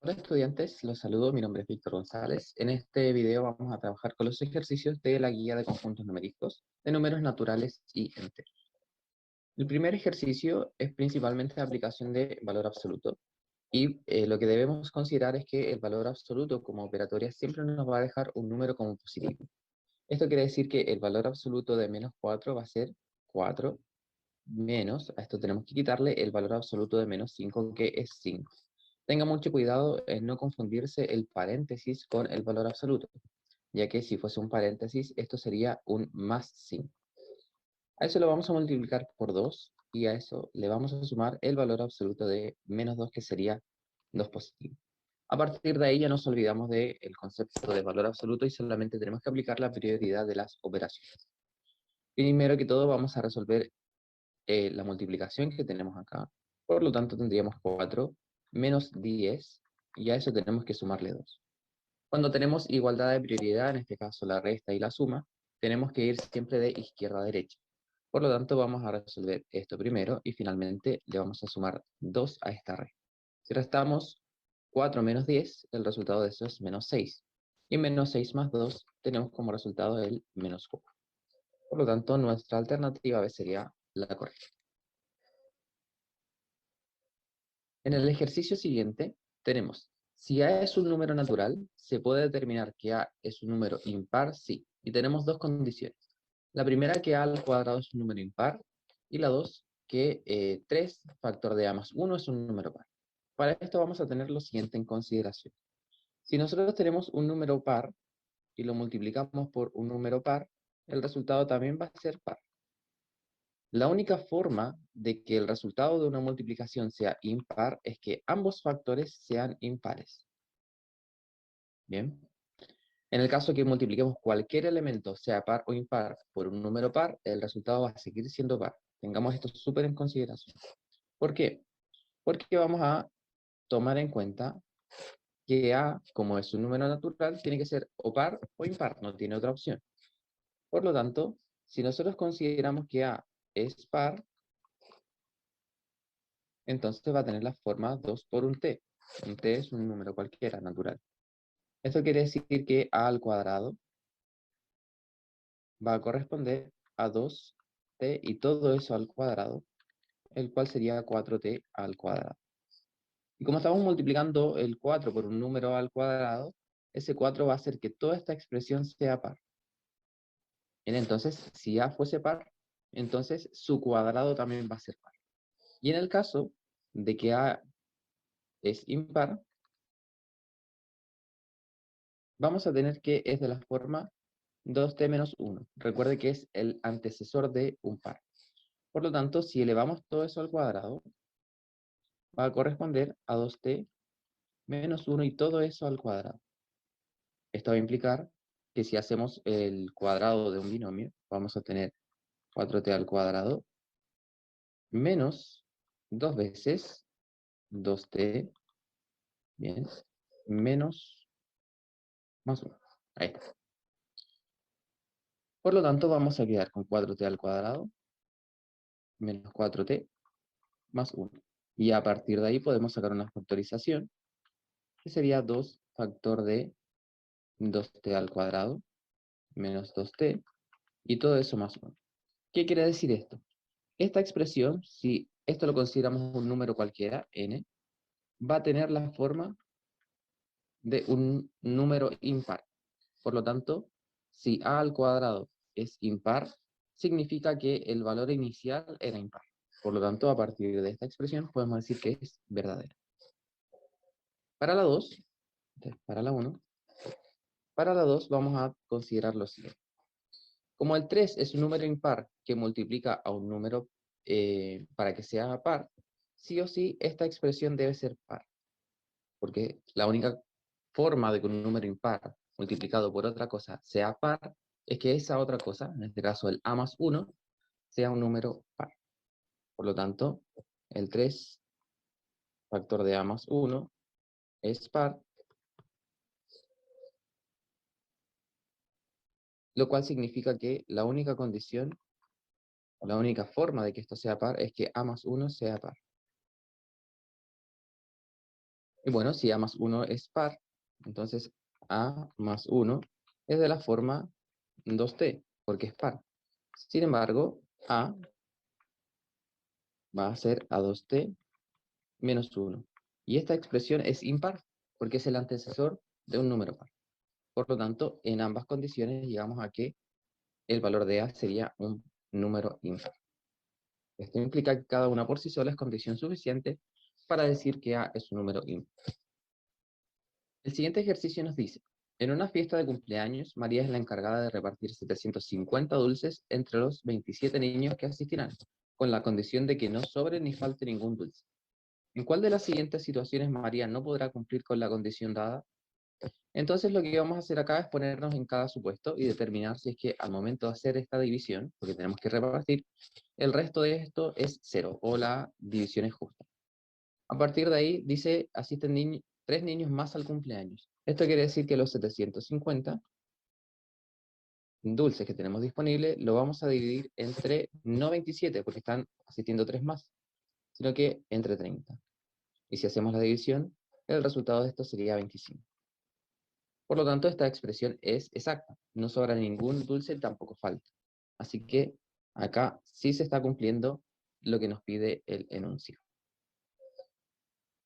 Hola estudiantes, los saludo, mi nombre es Víctor González. En este video vamos a trabajar con los ejercicios de la guía de conjuntos numéricos de números naturales y enteros. El primer ejercicio es principalmente la aplicación de valor absoluto y lo que debemos considerar es que el valor absoluto como operatoria siempre nos va a dejar un número como positivo. Esto quiere decir que el valor absoluto de menos 4 va a ser 4 menos, a esto tenemos que quitarle el valor absoluto de menos 5 que es 5. Tenga mucho cuidado en no confundirse el paréntesis con el valor absoluto, ya que si fuese un paréntesis, esto sería un más 5. A eso lo vamos a multiplicar por 2 y a eso le vamos a sumar el valor absoluto de menos 2, que sería 2 positivo. A partir de ahí ya nos olvidamos del concepto de valor absoluto y solamente tenemos que aplicar la prioridad de las operaciones. Primero que todo vamos a resolver la multiplicación que tenemos acá. Por lo tanto, tendríamos 4 menos 10, y a eso tenemos que sumarle 2. Cuando tenemos igualdad de prioridad, en este caso la resta y la suma, tenemos que ir siempre de izquierda a derecha. Por lo tanto, vamos a resolver esto primero y finalmente le vamos a sumar 2 a esta resta. Si restamos 4 menos 10, el resultado de eso es menos 6. Y menos 6 más 2 tenemos como resultado el menos 4. Por lo tanto, nuestra alternativa B sería la correcta. En el ejercicio siguiente tenemos, si A es un número natural, se puede determinar que A es un número impar, sí. Y tenemos dos condiciones. La primera, que A al cuadrado es un número impar, y la dos, que 3 factor de A más 1 es un número par. Para esto vamos a tener lo siguiente en consideración. Si nosotros tenemos un número par y lo multiplicamos por un número par, el resultado también va a ser par. La única forma de que el resultado de una multiplicación sea impar es que ambos factores sean impares. Bien. En el caso que multipliquemos cualquier elemento, sea par o impar, por un número par, el resultado va a seguir siendo par. Tengamos esto súper en consideración. ¿Por qué? Porque vamos a tomar en cuenta que A, como es un número natural, tiene que ser o par o impar, no tiene otra opción. Por lo tanto, si nosotros consideramos que A es par, entonces va a tener la forma 2 por un t. Un t es un número cualquiera, natural. Esto quiere decir que a al cuadrado va a corresponder a 2t y todo eso al cuadrado, el cual sería 4t al cuadrado. Y como estamos multiplicando el 4 por un número al cuadrado, ese 4 va a hacer que toda esta expresión sea par. Bien, entonces, si a fuese par, entonces su cuadrado también va a ser par. Y en el caso de que a es impar, vamos a tener que es de la forma 2t menos 1. Recuerde que es el antecesor de un par. Por lo tanto, si elevamos todo eso al cuadrado, va a corresponder a 2t menos 1 y todo eso al cuadrado. Esto va a implicar que si hacemos el cuadrado de un binomio, vamos a tener 4t al cuadrado menos 2 veces 2t, bien, menos más 1. Ahí está. Por lo tanto, vamos a quedar con 4t al cuadrado menos 4t más 1. Y a partir de ahí podemos sacar una factorización, que sería 2 factor de 2t al cuadrado menos 2t, y todo eso más 1. ¿Qué quiere decir esto? Esta expresión, si esto lo consideramos un número cualquiera, n, va a tener la forma de un número impar. Por lo tanto, si a al cuadrado es impar, significa que el valor inicial era impar. Por lo tanto, a partir de esta expresión podemos decir que es verdadera. Para la 2, para la 1, para la 2 vamos a considerar lo siguiente. Como el 3 es un número impar que multiplica a un número para que sea par, sí o sí esta expresión debe ser par. Porque la única forma de que un número impar multiplicado por otra cosa sea par es que esa otra cosa, en este caso el a más 1, sea un número par. Por lo tanto, el 3 factor de a más 1 es par, lo cual significa que la única condición, o la única forma de que esto sea par es que a más 1 sea par. Y bueno, si A más 1 es par, entonces A más 1 es de la forma 2t, porque es par. Sin embargo, A va a ser a 2t menos 1. Y esta expresión es impar, porque es el antecesor de un número par. Por lo tanto, en ambas condiciones llegamos a que el valor de A sería un número impar. Esto implica que cada una por sí sola es condición suficiente para decir que A es un número impar. El siguiente ejercicio nos dice, en una fiesta de cumpleaños, María es la encargada de repartir 750 dulces entre los 27 niños que asistirán, con la condición de que no sobre ni falte ningún dulce. ¿En cuál de las siguientes situaciones María no podrá cumplir con la condición dada? Entonces lo que vamos a hacer acá es ponernos en cada supuesto y determinar si es que al momento de hacer esta división, porque tenemos que repartir, el resto de esto es 0 o la división es justa. A partir de ahí dice, asisten 3 niños más al cumpleaños. Esto quiere decir que los 750 dulces que tenemos disponibles lo vamos a dividir entre no 27, porque están asistiendo 3 más, sino que entre 30. Y si hacemos la división, el resultado de esto sería 25. Por lo tanto, esta expresión es exacta. No sobra ningún dulce, tampoco falta. Así que acá sí se está cumpliendo lo que nos pide el enunciado.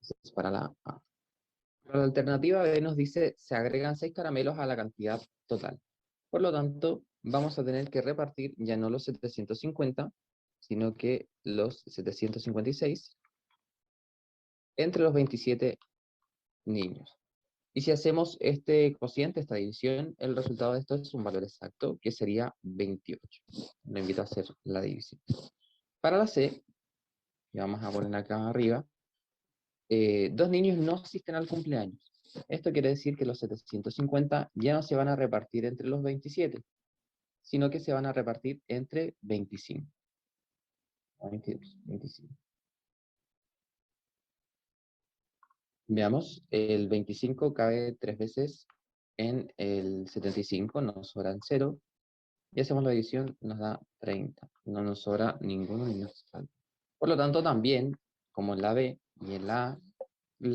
Es para la A. Para la alternativa B nos dice, se agregan 6 caramelos a la cantidad total. Por lo tanto, vamos a tener que repartir ya no los 750, sino que los 756 entre los 27 niños. Y si hacemos este cociente, esta división, el resultado de esto es un valor exacto, que sería 28. Lo invito a hacer la división. Para la C, que vamos a poner acá arriba, 2 niños no asisten al cumpleaños. Esto quiere decir que los 750 ya no se van a repartir entre los 27, sino que se van a repartir entre 25. 22, 25. Veamos, el 25 cabe 3 veces en el 75, nos sobran 0. Y hacemos la división, nos da 30. No nos sobra ninguno ni nos falta. Por lo tanto, también, como en la B y en la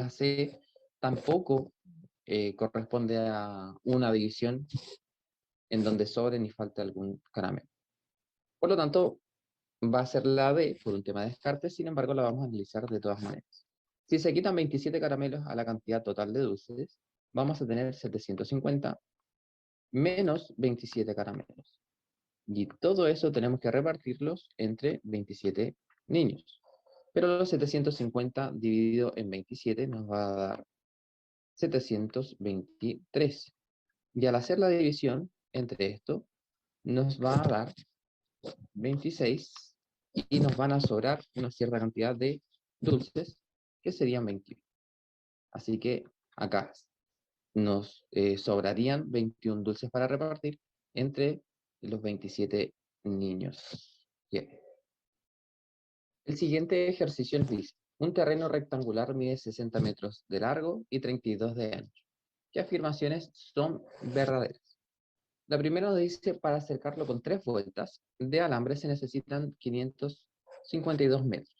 C, tampoco corresponde a una división en donde sobre ni falta algún caramelo. Por lo tanto, va a ser la B por un tema de descarte, sin embargo, la vamos a analizar de todas maneras. Si se quitan 27 caramelos a la cantidad total de dulces, vamos a tener 750 menos 27 caramelos. Y todo eso tenemos que repartirlos entre 27 niños. Pero los 750 dividido en 27 nos va a dar 723. Y al hacer la división entre esto, nos va a dar 26 y nos van a sobrar una cierta cantidad de dulces que serían 21. Así que acá nos sobrarían 21 dulces para repartir entre los 27 niños. Bien. El siguiente ejercicio nos dice, un terreno rectangular mide 60 metros de largo y 32 de ancho. ¿Qué afirmaciones son verdaderas? La primera nos dice, para acercarlo con 3 vueltas de alambre se necesitan 552 metros.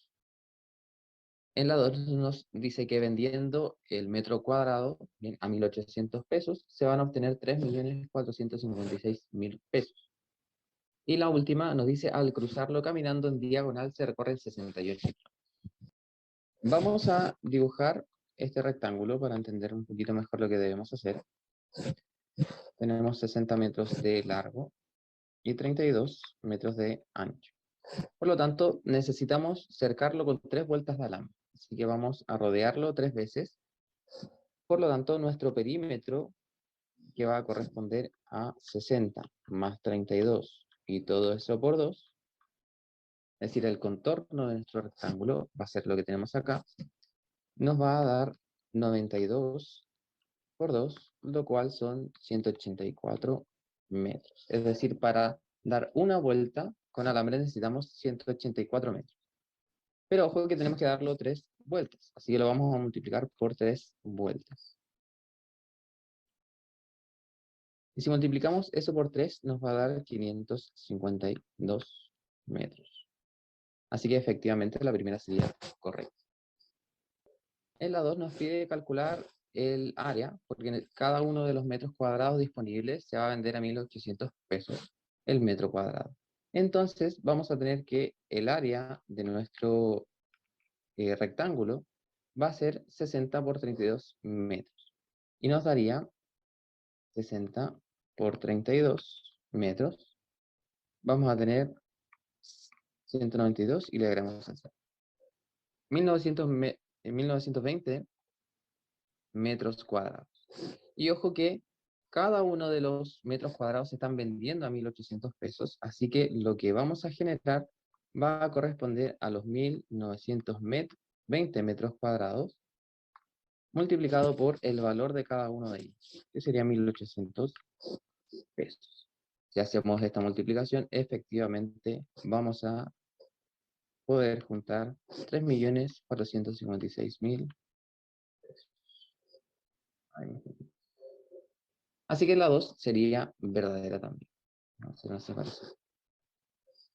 En la 2 nos dice que vendiendo el metro cuadrado a 1.800 pesos, se van a obtener 3.456.000 pesos. Y la última nos dice, al cruzarlo caminando en diagonal se recorren 68 kilómetros. Vamos a dibujar este rectángulo para entender un poquito mejor lo que debemos hacer. Tenemos 60 metros de largo y 32 metros de ancho. Por lo tanto, necesitamos cercarlo con 3 vueltas de alambre. Así que vamos a rodearlo 3 veces. Por lo tanto, nuestro perímetro, que va a corresponder a 60 más 32 y todo eso por 2, es decir, el contorno de nuestro rectángulo va a ser lo que tenemos acá, nos va a dar 92 por 2, lo cual son 184 metros. Es decir, para dar una vuelta con alambre necesitamos 184 metros. Pero ojo que tenemos que darlo 3 vueltas, así que lo vamos a multiplicar por 3 vueltas. Y si multiplicamos eso por 3, nos va a dar 552 metros. Así que efectivamente la primera sería correcta. En la 2 nos pide calcular el área, porque cada uno de los metros cuadrados disponibles se va a vender a 1.800 pesos el metro cuadrado. Entonces vamos a tener que el área de nuestro rectángulo va a ser 60 por 32 metros. Y nos daría 60 por 32 metros. Vamos a tener 192 y le agregamos el 0. 1920 metros cuadrados. Y ojo que cada uno de los metros cuadrados se están vendiendo a 1.800 pesos, así que lo que vamos a generar va a corresponder a los 1920 metros cuadrados multiplicado por el valor de cada uno de ellos, que sería 1.800 pesos. Si hacemos esta multiplicación, efectivamente vamos a poder juntar 3.456.000 pesos. Así que la 2 sería verdadera también. No se parece.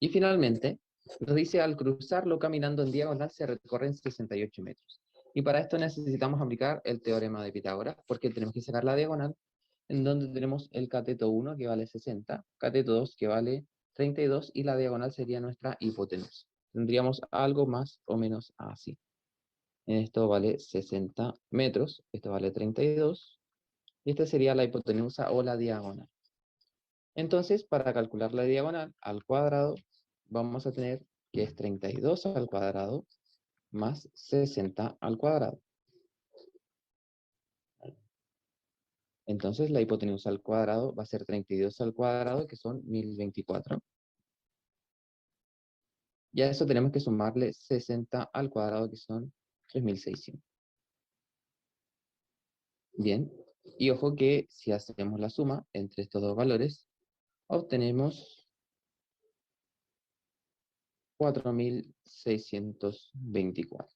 Y finalmente, nos dice, al cruzarlo caminando en diagonal se recorren 68 metros. Y para esto necesitamos aplicar el teorema de Pitágoras, porque tenemos que sacar la diagonal, en donde tenemos el cateto 1 que vale 60, cateto 2 que vale 32, y la diagonal sería nuestra hipotenusa. Tendríamos algo más o menos así. Esto vale 60 metros, esto vale 32, y esta sería la hipotenusa o la diagonal. Entonces, para calcular la diagonal al cuadrado, vamos a tener que es 32 al cuadrado más 60 al cuadrado. Entonces, la hipotenusa al cuadrado va a ser 32 al cuadrado, que son 1024. Y a eso tenemos que sumarle 60 al cuadrado, que son 3600. Bien, y ojo que si hacemos la suma entre estos dos valores, obtenemos 4624.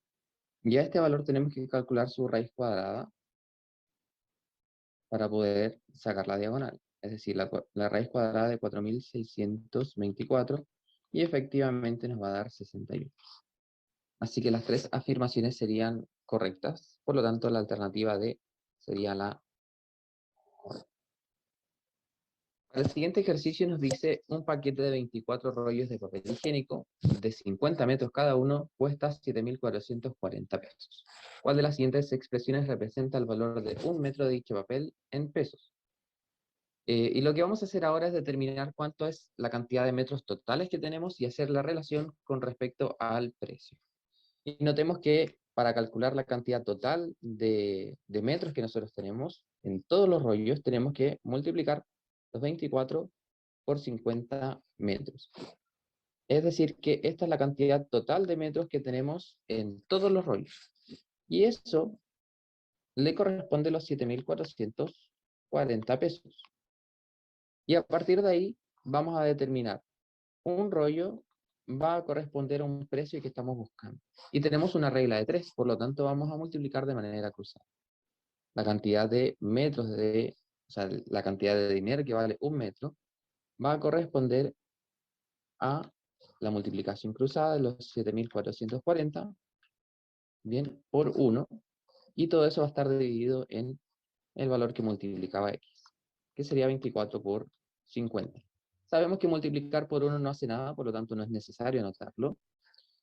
Ya este valor tenemos que calcular su raíz cuadrada para poder sacar la diagonal. Es decir, la raíz cuadrada de 4624 y efectivamente nos va a dar 61. Así que las tres afirmaciones serían correctas, por lo tanto la alternativa D sería la correcta. Para el siguiente ejercicio nos dice un paquete de 24 rollos de papel higiénico de 50 metros cada uno cuesta 7.440 pesos. ¿Cuál de las siguientes expresiones representa el valor de un metro de dicho papel en pesos? Y lo que vamos a hacer ahora es determinar cuánto es la cantidad de metros totales que tenemos y hacer la relación con respecto al precio. Y notemos que para calcular la cantidad total de metros que nosotros tenemos en todos los rollos, tenemos que multiplicar los 24 por 50 metros. Es decir, que esta es la cantidad total de metros que tenemos en todos los rollos. Y eso le corresponde a los 7.440 pesos. Y a partir de ahí vamos a determinar un rollo va a corresponder a un precio que estamos buscando. Y tenemos una regla de 3, por lo tanto vamos a multiplicar de manera cruzada. La cantidad de metros o sea, la cantidad de dinero que vale un metro va a corresponder a la multiplicación cruzada de los 7.440, bien, por 1, y todo eso va a estar dividido en el valor que multiplicaba x, que sería 24 por 50. Sabemos que multiplicar por 1 no hace nada, por lo tanto no es necesario anotarlo,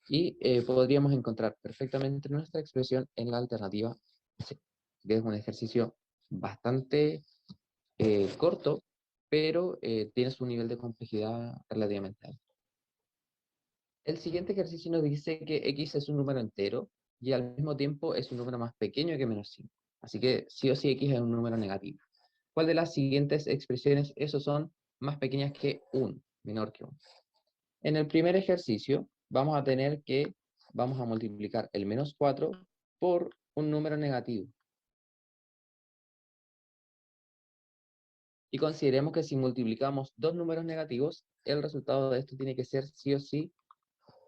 y podríamos encontrar perfectamente nuestra expresión en la alternativa C, que es un ejercicio bastante corto, pero tiene su nivel de complejidad relativamente alto. El siguiente ejercicio nos dice que x es un número entero y al mismo tiempo es un número más pequeño que menos 5. Así que sí o sí x es un número negativo. ¿Cuál de las siguientes expresiones esos son más pequeñas que 1, menor que 1? En el primer ejercicio vamos a tener que vamos a multiplicar el menos 4 por un número negativo. Y consideremos que si multiplicamos dos números negativos, el resultado de esto tiene que ser sí o sí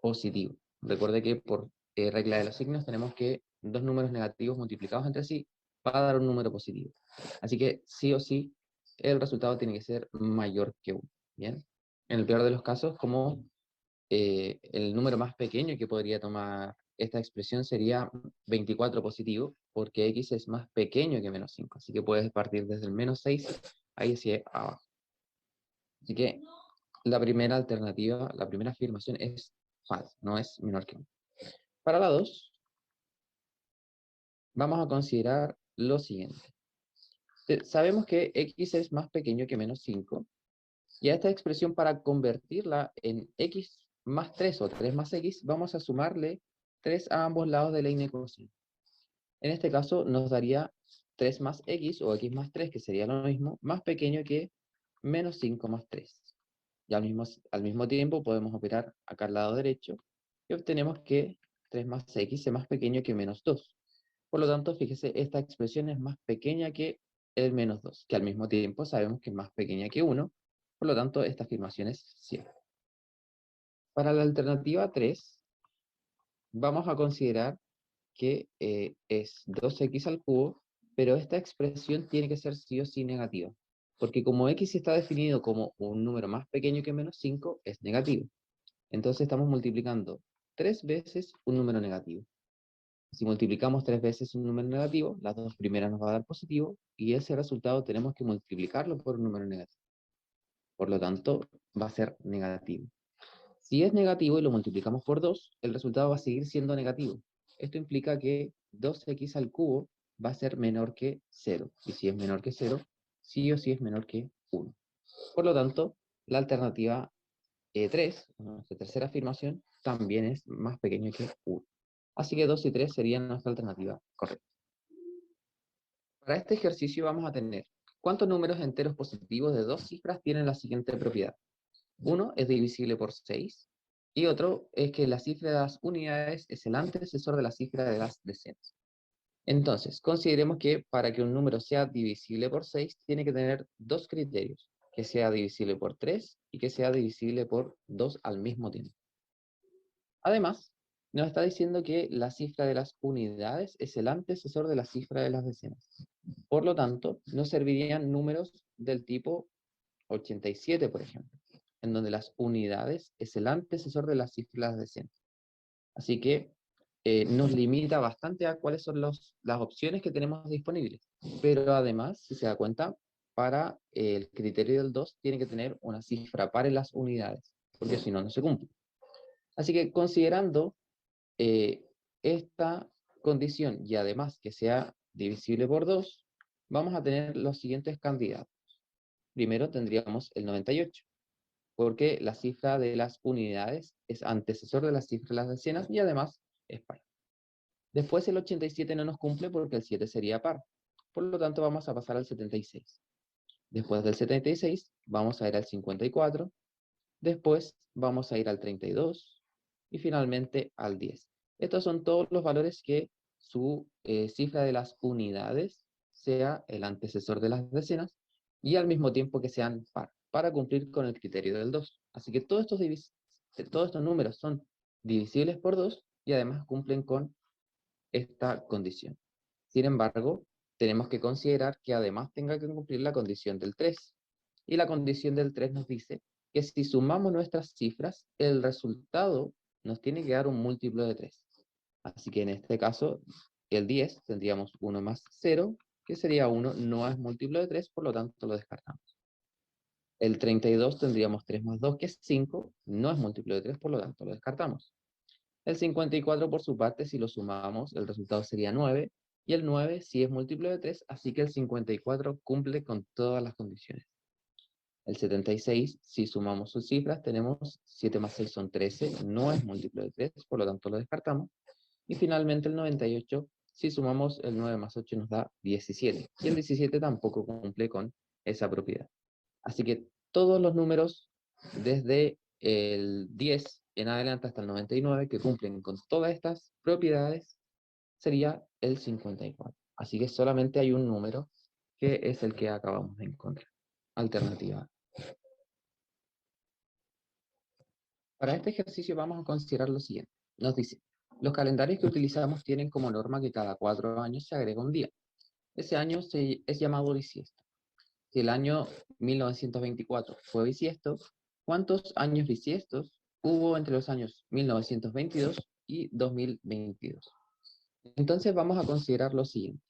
positivo. Recuerde que por regla de los signos tenemos que dos números negativos multiplicados entre sí va a dar un número positivo. Así que sí o sí el resultado tiene que ser mayor que 1. ¿Bien? En el peor de los casos, como el número más pequeño que podría tomar esta expresión sería 24 positivo, porque x es más pequeño que menos 5. Así que puedes partir desde el menos 6, ahí hacia abajo. Así que la primera alternativa, la primera afirmación es falsa, no es menor que 1. Para la 2, vamos a considerar lo siguiente. Sabemos que x es más pequeño que menos 5, y a esta expresión, para convertirla en x más 3 o 3 más x, vamos a sumarle 3 a ambos lados de la inecuación. En este caso nos daría 3 más x o x más 3, que sería lo mismo, más pequeño que menos 5 más 3. Y al mismo tiempo podemos operar acá al lado derecho y obtenemos que 3 más x es más pequeño que menos 2. Por lo tanto, fíjese, esta expresión es más pequeña que el menos 2, que al mismo tiempo sabemos que es más pequeña que 1. Por lo tanto, esta afirmación es cierta. Para la alternativa 3, vamos a considerar que es 2x al cubo, pero esta expresión tiene que ser sí o sí negativa, porque como x está definido como un número más pequeño que menos 5, es negativo. Entonces estamos multiplicando 3 veces un número negativo. Si multiplicamos 3 veces un número negativo, las dos primeras nos va a dar positivo, y ese resultado tenemos que multiplicarlo por un número negativo. Por lo tanto, va a ser negativo. Si es negativo y lo multiplicamos por 2, el resultado va a seguir siendo negativo. Esto implica que 2x al cubo va a ser menor que 0. Y si es menor que 0, sí o sí es menor que 1. Por lo tanto, la alternativa 3, nuestra tercera afirmación, también es más pequeño que 1. Así que 2 y 3 serían nuestra alternativa correcta. Para este ejercicio vamos a tener cuántos números enteros positivos de dos cifras tienen la siguiente propiedad. Uno es divisible por 6 y otro es que la cifra de las unidades es el antecesor de la cifra de las decenas. Entonces, consideremos que para que un número sea divisible por 6 tiene que tener dos criterios, que sea divisible por 3 y que sea divisible por 2 al mismo tiempo. Además, nos está diciendo que la cifra de las unidades es el antecesor de la cifra de las decenas. Por lo tanto, nos servirían números del tipo 87, por ejemplo, en donde las unidades es el antecesor de las cifras de las decenas. Así que nos limita bastante a cuáles son las opciones que tenemos disponibles. Pero además, si se da cuenta, para el criterio del 2 tiene que tener una cifra par en las unidades, porque si no, no se cumple. Así que considerando esta condición y además que sea divisible por 2, vamos a tener los siguientes candidatos. Primero tendríamos el 98, porque la cifra de las unidades es antecesor de la cifra de las decenas y además es par. Después el 87 no nos cumple porque el 7 sería par. Por lo tanto vamos a pasar al 76. Después del 76 vamos a ir al 54. Después vamos a ir al 32 y finalmente al 10. Estos son todos los valores que su cifra de las unidades sea el antecesor de las decenas y al mismo tiempo que sean par, para cumplir con el criterio del 2. Así que todos estos números son divisibles por 2 y además cumplen con esta condición. Sin embargo, tenemos que considerar que además tenga que cumplir la condición del 3. Y la condición del 3 nos dice que si sumamos nuestras cifras, el resultado nos tiene que dar un múltiplo de 3. Así que en este caso, el 10 tendríamos 1 más 0, que sería 1, no es múltiplo de 3, por lo tanto lo descartamos. El 32 tendríamos 3 más 2, que es 5, no es múltiplo de 3, por lo tanto lo descartamos. El 54 por su parte, si lo sumamos, el resultado sería 9, y el 9 sí es múltiplo de 3, así que el 54 cumple con todas las condiciones. El 76, si sumamos sus cifras, tenemos 7 más 6 son 13, no es múltiplo de 3, por lo tanto lo descartamos. Y finalmente el 98, si sumamos el 9 más 8 nos da 17, y el 17 tampoco cumple con esa propiedad. Así que todos los números desde el 10 en adelante hasta el 99 que cumplen con todas estas propiedades sería el 54. Así que solamente hay un número que es el que acabamos de encontrar. Alternativa. Para este ejercicio vamos a considerar lo siguiente. Nos dice, los calendarios que utilizamos tienen como norma que cada 4 años se agrega un día. Ese año es llamado bisiesto. Si el año 1924 fue bisiesto, ¿cuántos años bisiestos hubo entre los años 1922 y 2022. Entonces vamos a considerar lo siguiente.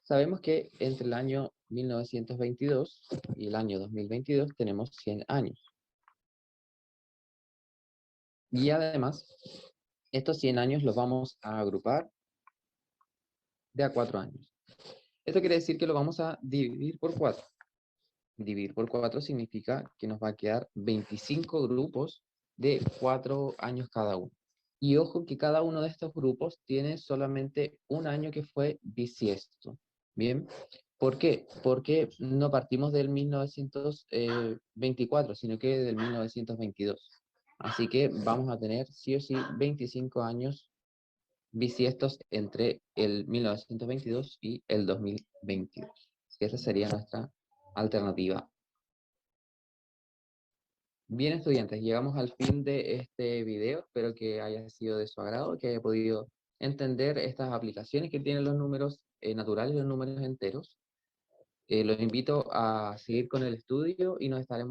Sabemos que entre el año 1922 y el año 2022 tenemos 100 años. Y además, estos 100 años los vamos a agrupar de a 4 años. Esto quiere decir que lo vamos a dividir por 4. Dividir por 4 significa que nos va a quedar 25 grupos de 4 años cada uno. Y ojo que cada uno de estos grupos tiene solamente un año que fue bisiesto. ¿Bien? ¿Por qué? Porque no partimos del 1924, sino que del 1922. Así que vamos a tener sí o sí 25 años bisiestos entre el 1922 y el 2022. Esa sería nuestra alternativa. Bien, estudiantes, llegamos al fin de este video. Espero que haya sido de su agrado, que haya podido entender estas aplicaciones que tienen los números naturales y los números enteros. Los invito a seguir con el estudio y nos estaremos